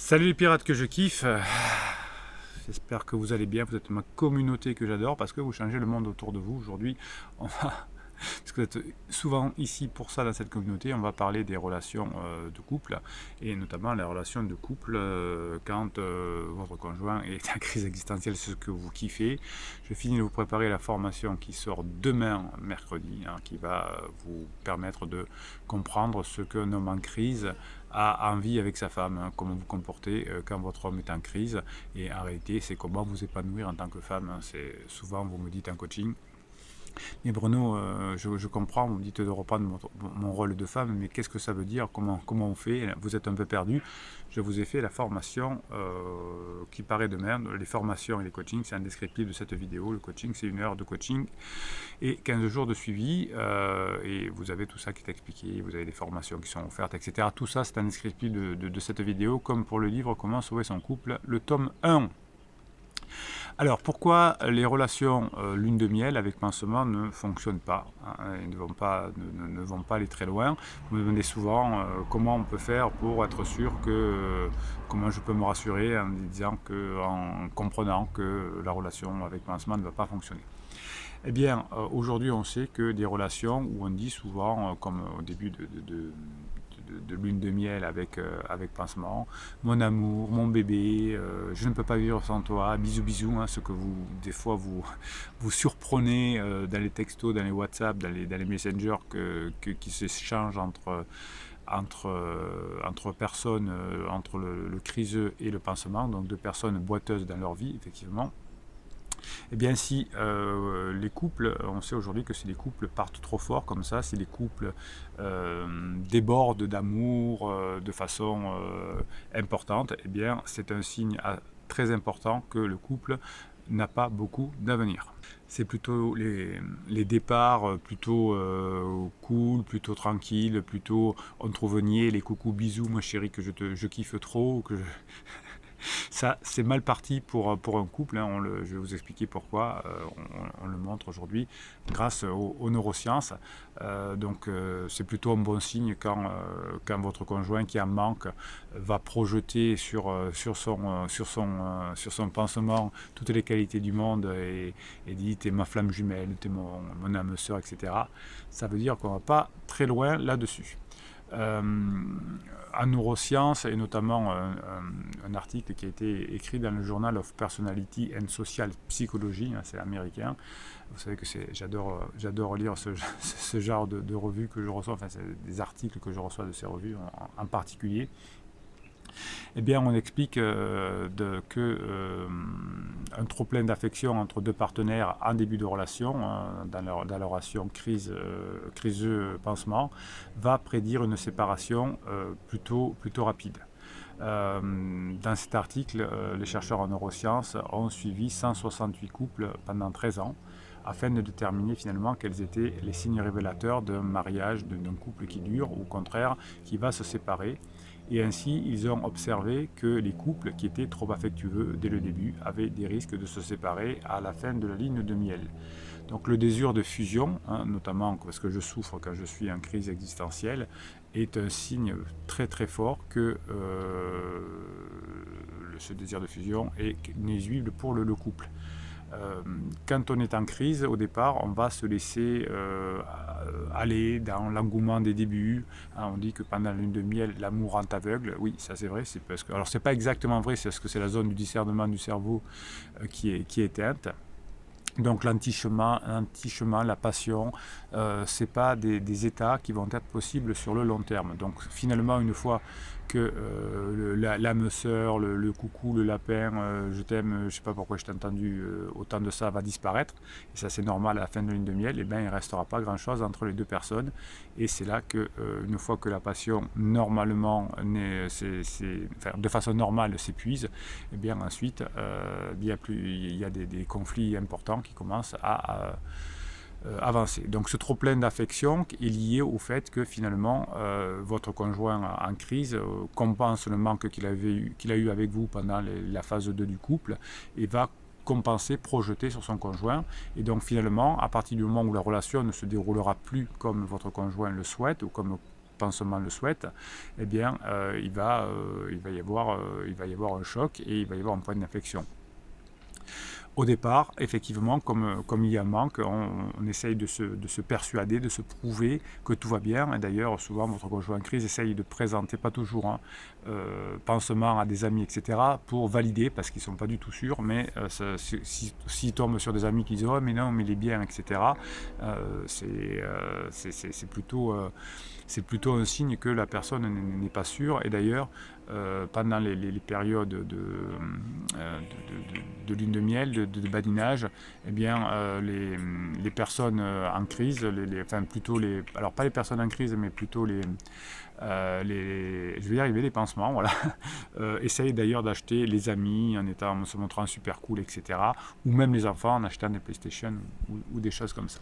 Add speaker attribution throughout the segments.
Speaker 1: Salut les pirates que je kiffe. J'espère que vous allez bien. Vous êtes ma communauté que j'adore parce que vous changez le monde autour de vous. Aujourd'hui, on va, parce que vous êtes souvent ici pour ça dans cette communauté, on va parler des relations de couple et notamment les relations de couple quand votre conjoint est en crise existentielle, ce que vous kiffez. Je finis de vous préparer la formation qui sort demain, mercredi, qui va vous permettre de comprendre ce qu'un homme en crise a envie avec sa femme, comment vous comportez quand votre homme est en crise, et en réalité c'est comment vous épanouir en tant que femme. C'est souvent vous me dites en coaching, mais Bruno, je comprends, vous me dites de reprendre mon rôle de femme, mais qu'est-ce que ça veut dire, comment on fait? Vous êtes un peu perdu. Je vous ai fait la formation qui paraît demain. Les formations et les coachings, c'est un descriptif de cette vidéo. Le coaching, c'est 1 heure de coaching et 15 jours de suivi, et vous avez tout ça qui est expliqué, vous avez des formations qui sont offertes, etc. Tout ça, c'est un descriptif de cette vidéo, comme pour le livre Comment sauver son couple, le tome 1. Alors, pourquoi les relations lune de miel avec pansement ne fonctionnent pas, et ne vont pas aller très loin? Vous me demandez souvent comment on peut faire pour être sûr que, comment je peux me rassurer en comprenant que la relation avec pansement ne va pas fonctionner. Eh bien, aujourd'hui, on sait que des relations où on dit souvent, comme au début de lune de miel avec pansement, mon amour, mon bébé, je ne peux pas vivre sans toi, bisous bisous, ce que vous, des fois, vous surprenez dans les textos, dans les WhatsApp, dans les messengers qui s'échangent entre personnes, entre le criseux et le pansement, donc deux personnes boiteuses dans leur vie, effectivement. Eh bien, si les couples, on sait aujourd'hui que si les couples partent trop fort comme ça, si les couples débordent d'amour de façon importante, eh bien, c'est un signe très important que le couple n'a pas beaucoup d'avenir. C'est plutôt les départs plutôt cool, plutôt tranquille, plutôt on te nier, les coucou bisous, moi chérie que je kiffe trop, ça, c'est mal parti pour un couple, je vais vous expliquer pourquoi, on le montre aujourd'hui grâce aux neurosciences. C'est plutôt un bon signe quand votre conjoint qui en manque va projeter sur son pansement toutes les qualités du monde et dit t'es ma flamme jumelle, t'es mon âme sœur, etc. Ça veut dire qu'on va pas très loin là-dessus. Euh, en neurosciences, et notamment un article qui a été écrit dans le Journal of Personality and Social Psychology, c'est américain. Vous savez que j'adore lire ce genre de revues que je reçois, enfin c'est des articles que je reçois de ces revues en particulier. Eh bien, on explique un trop-plein d'affection entre deux partenaires en début de relation, dans leur relation criseux-pansement, va prédire une séparation plutôt rapide. Dans cet article, les chercheurs en neurosciences ont suivi 168 couples pendant 13 ans afin de déterminer finalement quels étaient les signes révélateurs d'un mariage, d'un couple qui dure ou au contraire qui va se séparer. Et ainsi, ils ont observé que les couples qui étaient trop affectueux dès le début avaient des risques de se séparer à la fin de la ligne de miel. Donc le désir de fusion, notamment parce que je souffre quand je suis en crise existentielle, est un signe très très fort que ce désir de fusion est nuisible pour le couple. Quand on est en crise, au départ, on va se laisser aller dans l'engouement des débuts. On dit que pendant la lune de miel, l'amour rend aveugle. Oui, ça c'est vrai. Alors c'est pas exactement vrai, c'est parce que c'est la zone du discernement du cerveau qui est éteinte. Donc l'anti-chemin, la passion, c'est pas des états qui vont être possibles sur le long terme. Donc finalement, une fois que l'âme sœur, le coucou, le lapin, je t'aime, je sais pas pourquoi je t'ai entendu, autant de ça va disparaître, et ça c'est normal à la fin de la lune de miel, et bien il restera pas grand chose entre les deux personnes, et c'est là que une fois que la passion normalement, de façon normale s'épuise, et bien ensuite il y a des conflits importants qui commencent à avancer. Donc ce trop-plein d'affection est lié au fait que finalement votre conjoint en crise compense le manque qu'il a eu avec vous pendant la phase 2 du couple et va compenser, projeter sur son conjoint. Et donc finalement, à partir du moment où la relation ne se déroulera plus comme votre conjoint le souhaite ou comme pansement le souhaite, eh bien, il va y avoir un choc et il va y avoir un point d'inflexion. Au départ, effectivement, comme il y a un manque, on essaye de se persuader, de se prouver que tout va bien. Et d'ailleurs, souvent, votre conjoint en crise essaye de présenter, pas toujours, pansement à des amis, etc., pour valider, parce qu'ils ne sont pas du tout sûrs. Mais s'ils tombent sur des amis qui disent « Oh, mais non, mais il est bien, etc. », c'est plutôt un signe que la personne n'est pas sûre. Et d'ailleurs, pendant les périodes de lune de miel, de badinage, eh bien, les personnes en crise, enfin plutôt alors pas les personnes en crise, mais plutôt je vais y arriver, les pansements, voilà, essayent d'ailleurs d'acheter les amis en se montrant super cool, etc. Ou même les enfants en achetant des PlayStation ou des choses comme ça.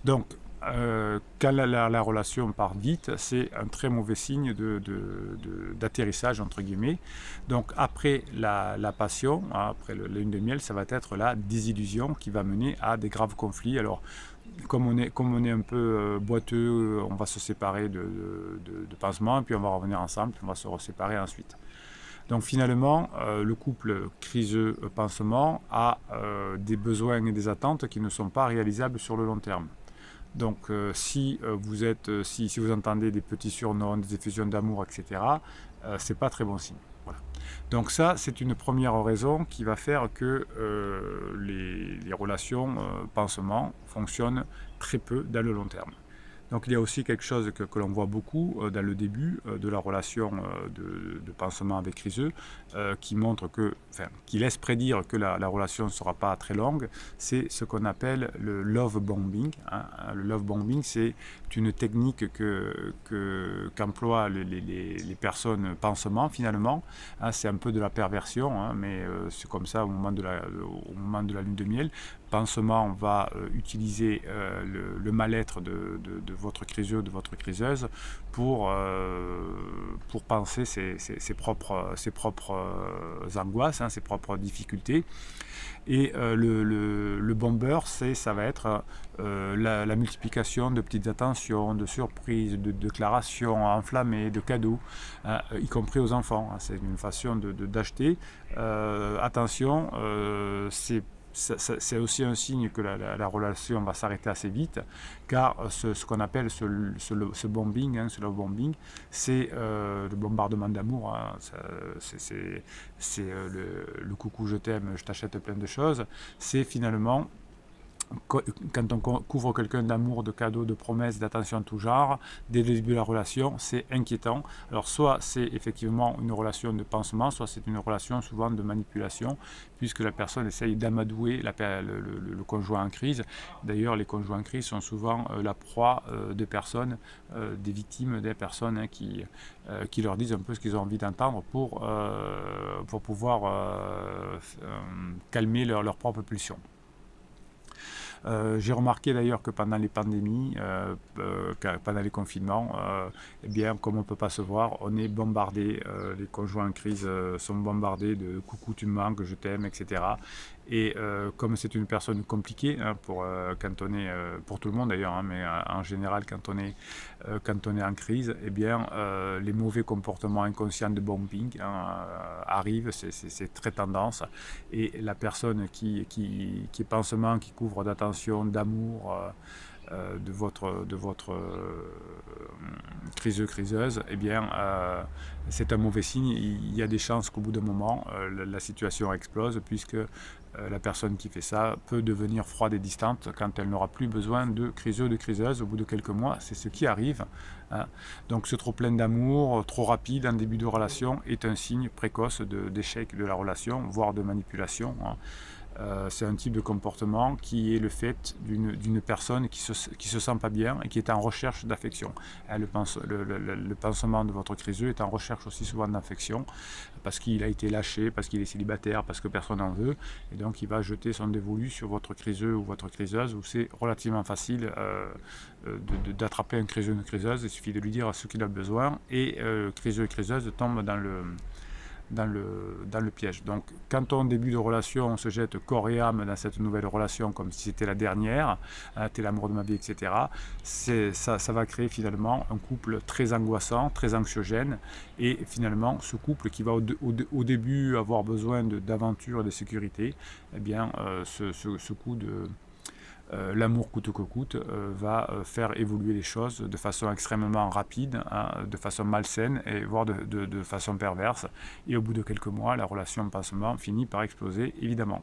Speaker 1: Donc, quand la relation part vite, c'est un très mauvais signe d'atterrissage, entre guillemets. Donc après la passion, après la lune de miel, ça va être la désillusion qui va mener à des graves conflits. Alors, comme on est un peu boiteux, on va se séparer de pansement, et puis on va revenir ensemble, puis on va se séparer ensuite. Donc finalement, le couple criseux pansement a des besoins et des attentes qui ne sont pas réalisables sur le long terme. Donc si vous entendez des petits surnoms, des effusions d'amour, etc., c'est pas très bon signe. Voilà. Donc ça, c'est une première raison qui va faire que les relations pansement fonctionnent très peu dans le long terme. Donc il y a aussi quelque chose que l'on voit beaucoup dans le début de la relation de pansement avec criseux, qui laisse prédire que la relation ne sera pas très longue, c'est ce qu'on appelle le love bombing. Le love bombing, c'est une technique qu'emploient les personnes pansement finalement. C'est un peu de la perversion, mais c'est comme ça au moment de la lune de miel. Pansement va utiliser le mal-être de votre criseux, de votre criseuse pour penser ses propres angoisses, ses propres difficultés. Et le bomber, ça va être la multiplication de petites attentions, de surprises, de déclarations enflammées, de cadeaux, y compris aux enfants. C'est une façon d'acheter. Attention, c'est aussi un signe que la relation va s'arrêter assez vite, car ce qu'on appelle ce bombing, ce love bombing, c'est le bombardement d'amour. C'est le coucou je t'aime, je t'achète plein de choses. C'est finalement quand on couvre quelqu'un d'amour, de cadeaux, de promesses, d'attention en tout genre, dès le début de la relation, c'est inquiétant. Alors soit c'est effectivement une relation de pansement, soit c'est une relation souvent de manipulation, puisque la personne essaye d'amadouer le conjoint en crise. D'ailleurs, les conjoints en crise sont souvent la proie des personnes, des victimes, des personnes qui leur disent un peu ce qu'ils ont envie d'entendre pour pouvoir calmer leurs propres pulsions. J'ai remarqué d'ailleurs que pendant les pandémies, pendant les confinements, eh bien, comme on ne peut pas se voir, on est bombardé, les conjoints en crise sont bombardés de « coucou, tu me manques, je t'aime », etc. Et comme c'est une personne compliquée, pour tout le monde d'ailleurs, mais en général quand on est en crise, eh bien, les mauvais comportements inconscients de bombing arrivent, c'est très tendance. Et la personne qui est pansement, qui couvre d'attention, d'amour, de votre criseuse, eh bien, c'est un mauvais signe. Il y a des chances qu'au bout d'un moment, la situation explose, puisque la personne qui fait ça peut devenir froide et distante quand elle n'aura plus besoin de criseux, de criseuse au bout de quelques mois. C'est ce qui arrive. Donc ce trop plein d'amour, trop rapide en début de relation, est un signe précoce d'échec de la relation, voire de manipulation. C'est un type de comportement qui est le fait d'une personne qui se sent pas bien et qui est en recherche d'affection. Le pansement de votre criseux est en recherche aussi souvent d'affection, parce qu'il a été lâché, parce qu'il est célibataire, parce que personne n'en veut, et donc il va jeter son dévolu sur votre criseux ou votre criseuse, où c'est relativement facile d'attraper un criseux ou une criseuse. Il suffit de lui dire ce qu'il a besoin, et criseux et criseuse tombent dans dans le piège. Donc quand on début de relation, on se jette corps et âme dans cette nouvelle relation comme si c'était la dernière, t'es l'amour de ma vie, etc. Ça va créer finalement un couple très angoissant, très anxiogène, et finalement ce couple qui va au début avoir besoin d'aventure et de sécurité, eh bien ce coup de l'amour coûte que coûte va faire évoluer les choses de façon extrêmement rapide, hein, de façon malsaine et voire de façon perverse. Et au bout de quelques mois, la relation pansement finit par exploser, évidemment.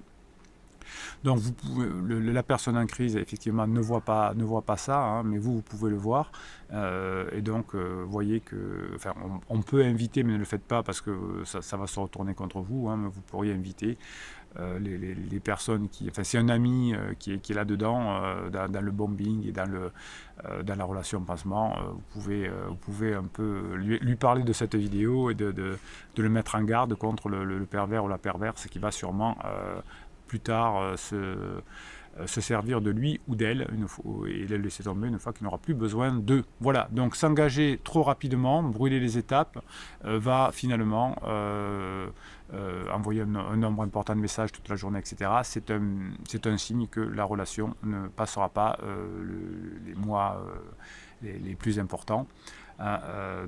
Speaker 1: Donc vous pouvez, la personne en crise effectivement ne voit pas ça, hein, mais vous pouvez le voir. Et donc voyez que, enfin, on peut inviter, mais ne le faites pas parce que ça va se retourner contre vous, hein, mais vous pourriez inviter les personnes qui, enfin, c'est un ami qui est là-dedans, dans le bombing et dans la relation pansement. Vous pouvez un peu lui parler de cette vidéo et de le mettre en garde contre le pervers ou la perverse qui va sûrement plus tard se servir de lui ou d'elle et le laisser tomber une fois qu'il n'aura plus besoin d'eux. Voilà, donc s'engager trop rapidement, brûler les étapes, va finalement envoyer un nombre important de messages toute la journée, etc. C'est un signe que la relation ne passera pas les mois les plus importants.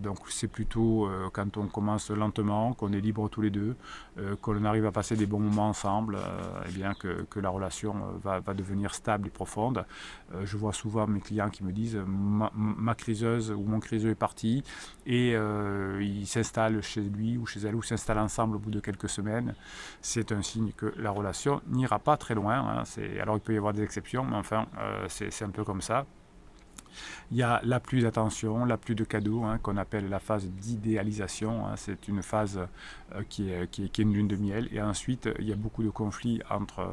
Speaker 1: Donc c'est plutôt quand on commence lentement, qu'on est libre tous les deux, qu'on arrive à passer des bons moments ensemble, et bien que la relation va devenir stable et profonde. Je vois souvent mes clients qui me disent ma criseuse ou mon criseux est parti et il s'installe chez lui ou chez elle ou s'installe ensemble au bout de quelques semaines. C'est un signe que la relation n'ira pas très loin, hein. Alors il peut y avoir des exceptions, mais enfin c'est un peu comme ça. Il y a la pluie d'attention, la pluie de cadeaux, hein, qu'on appelle la phase d'idéalisation. Hein. C'est une phase qui est une lune de miel. Et ensuite, il y a beaucoup de conflits entre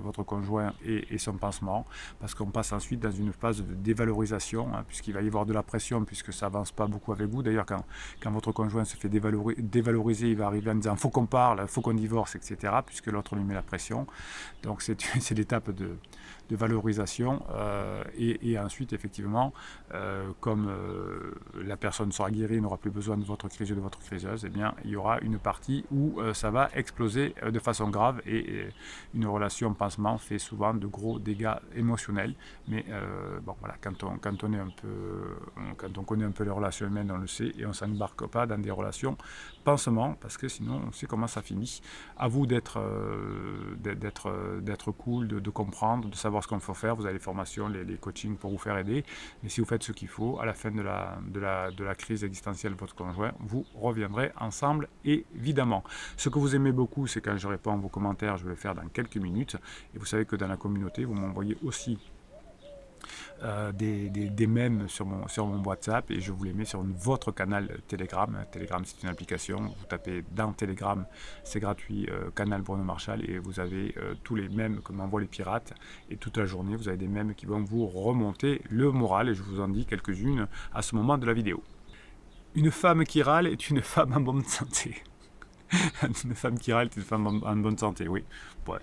Speaker 1: votre conjoint et son pansement, parce qu'on passe ensuite dans une phase de dévalorisation, hein, puisqu'il va y avoir de la pression, puisque ça avance pas beaucoup avec vous. D'ailleurs, quand votre conjoint se fait dévaloriser, il va arriver en disant « faut qu'on parle, faut qu'on divorce », etc., puisque l'autre lui met la pression. Donc c'est l'étape de valorisation et ensuite effectivement comme la personne sera guérie, n'aura plus besoin de votre criseux, de votre criseuse, eh bien il y aura une partie où ça va exploser de façon grave et une relation pansement fait souvent de gros dégâts émotionnels, mais bon voilà, quand on connaît un peu les relations humaines, on le sait, et on ne s'embarque pas dans des relations pansement parce que sinon on sait comment ça finit. À vous d'être cool, de comprendre, de savoir ce qu'on faut faire. Vous avez les formations, les coachings pour vous faire aider. Et si vous faites ce qu'il faut, à la fin de la crise existentielle de votre conjoint, vous reviendrez ensemble, évidemment. Ce que vous aimez beaucoup, c'est quand je réponds à vos commentaires, je vais le faire dans quelques minutes. Et vous savez que dans la communauté, vous m'envoyez aussi des mèmes sur mon WhatsApp et je vous les mets sur votre canal Telegram. Telegram, c'est une application. Vous tapez dans Telegram, c'est gratuit, canal Bruno Marchal, et vous avez tous les mèmes que m'envoient les pirates. Et toute la journée, vous avez des mèmes qui vont vous remonter le moral. Et je vous en dis quelques-unes à ce moment de la vidéo. Une femme qui râle est une femme en bonne santé. Une femme qui râle est une femme en bonne santé, oui. Ouais,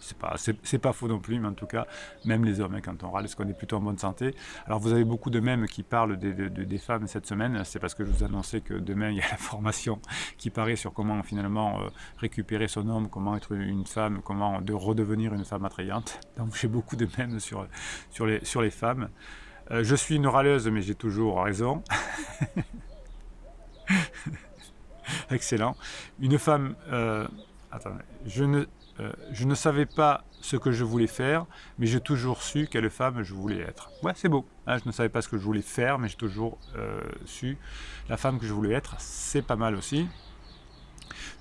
Speaker 1: c'est pas faux non plus, mais en tout cas, même les hommes, hein, quand on râle, est-ce qu'on est plutôt en bonne santé? Alors vous avez beaucoup de mèmes qui parlent des femmes cette semaine. C'est parce que je vous annonçais que demain, il y a la formation qui paraît sur comment finalement récupérer son homme, comment être une femme, comment redevenir une femme attrayante. Donc j'ai beaucoup de mèmes sur les femmes. Je suis une râleuse, mais j'ai toujours raison. Excellent. Une femme... attendez, je ne savais pas ce que je voulais faire, mais j'ai toujours su quelle femme je voulais être. Ouais, c'est beau. Hein, je ne savais pas ce que je voulais faire, mais j'ai toujours su la femme que je voulais être. C'est pas mal aussi.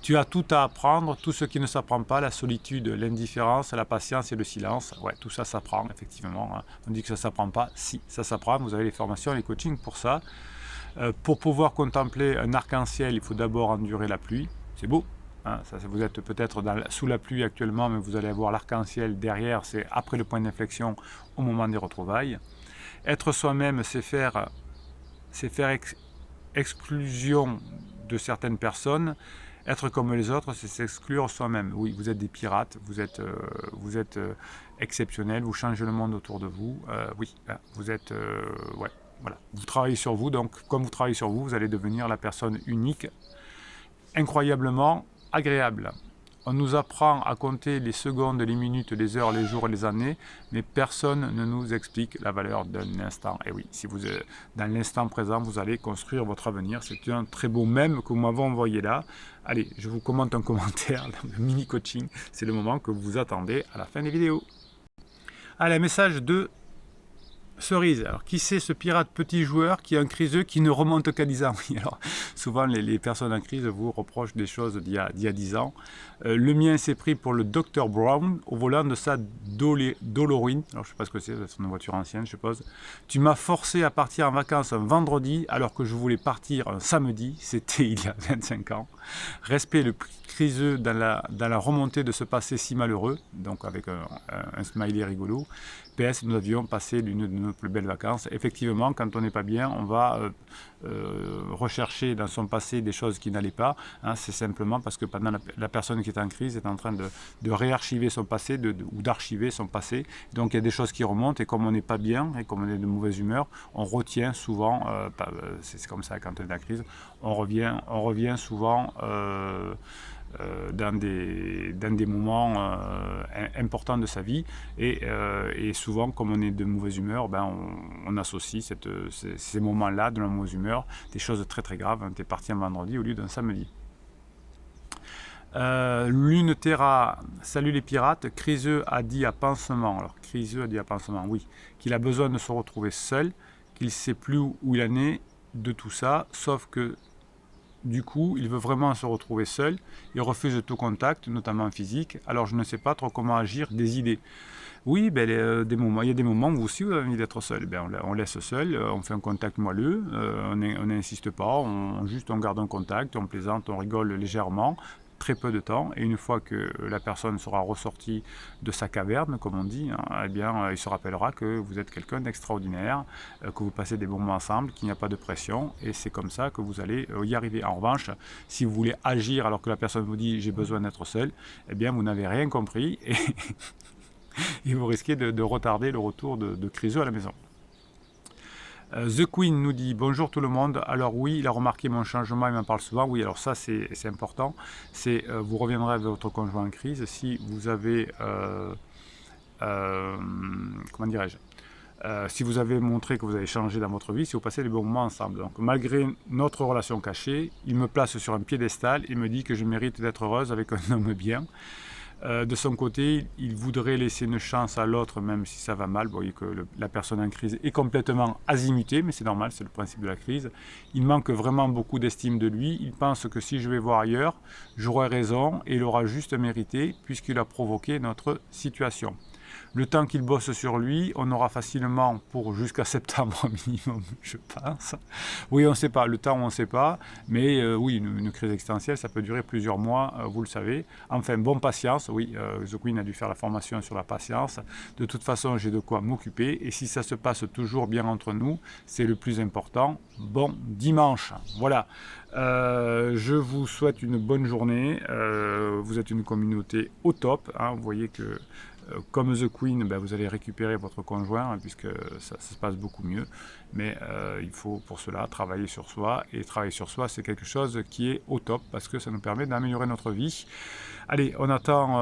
Speaker 1: Tu as tout à apprendre, tout ce qui ne s'apprend pas, la solitude, l'indifférence, la patience et le silence. Ouais, tout ça s'apprend, effectivement. Hein. On dit que ça ne s'apprend pas. Si, ça s'apprend. Vous avez les formations, les coachings pour ça. Pour pouvoir contempler un arc-en-ciel, il faut d'abord endurer la pluie. C'est beau. Hein, vous êtes peut-être sous la pluie actuellement, mais vous allez avoir l'arc-en-ciel derrière. C'est après le point d'inflexion, au moment des retrouvailles. Être soi-même, c'est faire exclusion de certaines personnes. Être comme les autres, c'est s'exclure soi-même. Oui, vous êtes des pirates, vous êtes exceptionnels, vous changez le monde autour de vous. Oui, vous êtes... ouais. Voilà. Vous travaillez sur vous, donc comme vous travaillez sur vous, vous allez devenir la personne unique incroyablement agréable. On nous apprend à compter les secondes, les minutes, les heures, les jours et les années, mais personne ne nous explique la valeur d'un instant. Et oui, si vous êtes dans l'instant présent, vous allez construire votre avenir. C'est un très beau mème que vous m'avez envoyé là. Allez, je vous commente un commentaire, le mini coaching. C'est le moment que vous attendez à la fin des vidéos. Allez, un message de Cerise. Alors, qui c'est ce pirate petit joueur qui est un criseux qui ne remonte qu'à 10 ans? Oui, alors, souvent, les personnes en crise vous reprochent des choses d'il y a 10 ans. Le mien s'est pris pour le Dr Brown au volant de sa Dolorine. Alors, je ne sais pas ce que c'est une voiture ancienne, je suppose. Tu m'as forcé à partir en vacances un vendredi alors que je voulais partir un samedi. C'était il y a 25 ans. Respect le criseux dans la remontée de ce passé si malheureux. Donc, avec un smiley rigolo. PS, nous avions passé l'une de nos plus belles vacances. Effectivement, quand on n'est pas bien, on va rechercher dans son passé des choses qui n'allaient pas. Hein, c'est simplement parce que pendant la personne qui est en crise est en train de réarchiver son passé ou d'archiver son passé. Donc il y a des choses qui remontent et comme on n'est pas bien et comme on est de mauvaise humeur, on retient souvent, c'est comme ça quand on est en crise, on revient souvent dans des moments importants de sa vie et souvent comme on est de mauvaise humeur, on associe ces moments-là de la mauvaise humeur des choses très très graves. Tu es parti un vendredi au lieu d'un samedi. Lune Terra, salut les pirates. Criseux a dit à Pansement, alors Criseux a dit à Pansement, oui, qu'il a besoin de se retrouver seul, qu'il ne sait plus où il en est de tout ça, sauf que du coup, il veut vraiment se retrouver seul, il refuse tout contact, notamment physique, alors je ne sais pas trop comment agir, des idées. Oui, il y a des moments où aussi vous avez envie d'être seul. On laisse seul, on fait un contact moelleux, on n'insiste pas, on garde un contact, on plaisante, on rigole légèrement, très peu de temps, et une fois que la personne sera ressortie de sa caverne, comme on dit, il se rappellera que vous êtes quelqu'un d'extraordinaire, que vous passez des bons moments ensemble, qu'il n'y a pas de pression, et c'est comme ça que vous allez y arriver. En revanche, si vous voulez agir alors que la personne vous dit « j'ai besoin d'être seul », vous n'avez rien compris, et vous risquez de retarder le retour de Criseux à la maison. The Queen nous dit bonjour tout le monde. Alors oui, il a remarqué mon changement, il m'en parle souvent. Oui, alors ça c'est important. Vous reviendrez avec votre conjoint en crise si vous avez comment dirais-je, si vous avez montré que vous avez changé dans votre vie, si vous passez des bons moments ensemble. Donc malgré notre relation cachée, il me place sur un piédestal et me dit que je mérite d'être heureuse avec un homme bien. De son côté, il voudrait laisser une chance à l'autre, même si ça va mal. Vous voyez que la personne en crise est complètement azimutée, mais c'est normal, c'est le principe de la crise. Il manque vraiment beaucoup d'estime de lui. Il pense que si je vais voir ailleurs, j'aurai raison et il aura juste mérité, puisqu'il a provoqué notre situation. Le temps qu'il bosse sur lui, on aura facilement pour jusqu'à septembre minimum, je pense. Oui, on ne sait pas, le temps on ne sait pas, mais oui, une crise existentielle, ça peut durer plusieurs mois, vous le savez. Enfin, bonne patience, oui, The Queen a dû faire la formation sur la patience. De toute façon, j'ai de quoi m'occuper, et si ça se passe toujours bien entre nous, c'est le plus important. Bon dimanche, voilà. Je vous souhaite une bonne journée. Vous êtes une communauté au top, hein, vous voyez que comme The Queen, vous allez récupérer votre conjoint, hein, puisque ça se passe beaucoup mieux. Mais il faut pour cela travailler sur soi. Et travailler sur soi, c'est quelque chose qui est au top, parce que ça nous permet d'améliorer notre vie. Allez, on attend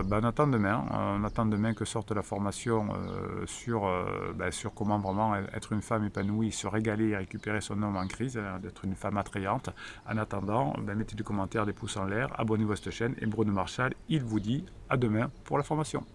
Speaker 1: demain. On attend demain que sorte la formation sur comment vraiment être une femme épanouie, se régaler et récupérer son homme en crise, d'être une femme attrayante. En attendant, mettez des commentaires, des pouces en l'air, abonnez-vous à cette chaîne. Et Bruno Marchal, il vous dit à demain pour la formation.